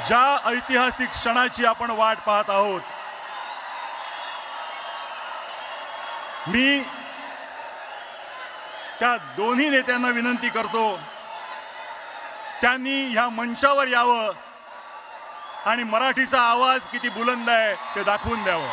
ज्या ऐतिहासिक क्षणाची आपण वाट पाहत आहोत, मी त्या दोन्ही नेत्यांना विनंती करतो, त्यांनी ह्या मंचावर यावं आणि मराठीचा आवाज किती बुलंद आहे ते दाखवून द्यावं.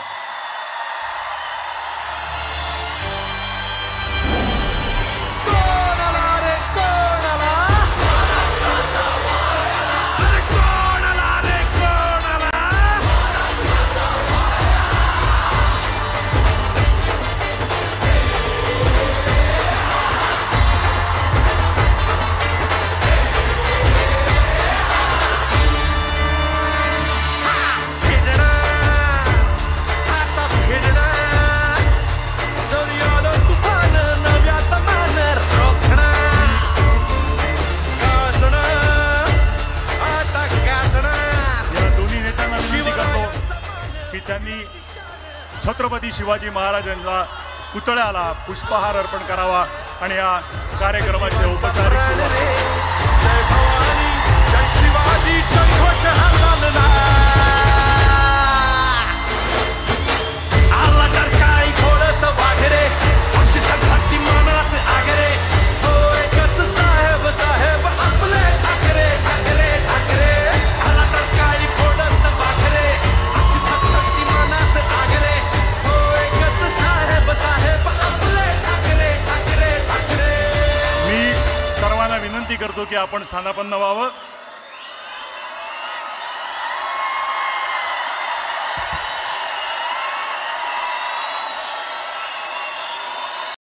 त्यांनी छत्रपती शिवाजी महाराजांच्या पुतळ्याला पुष्पहार अर्पण करावा आणि या कार्यक्रमाचे औपचारिक सुरुवात. जय भवानी, जय शिवाजी, जय घोष हल्ला आला तर काय घोडत वाघरे, अक्षित भक्ती मनात आगरे, हो एकच साहेब साहेब आपले ठाकरे ठाकरे ठाकरे. आला तर काय घोडत वाघरे, अक्षित भक्ती मनात आगरे, हो एकच साहेब साहेब आपले ठाकरे ठाकरे ठाकरे. मी सर्वांना विनंती करतो की आपण स्थानापन्न व्हावं.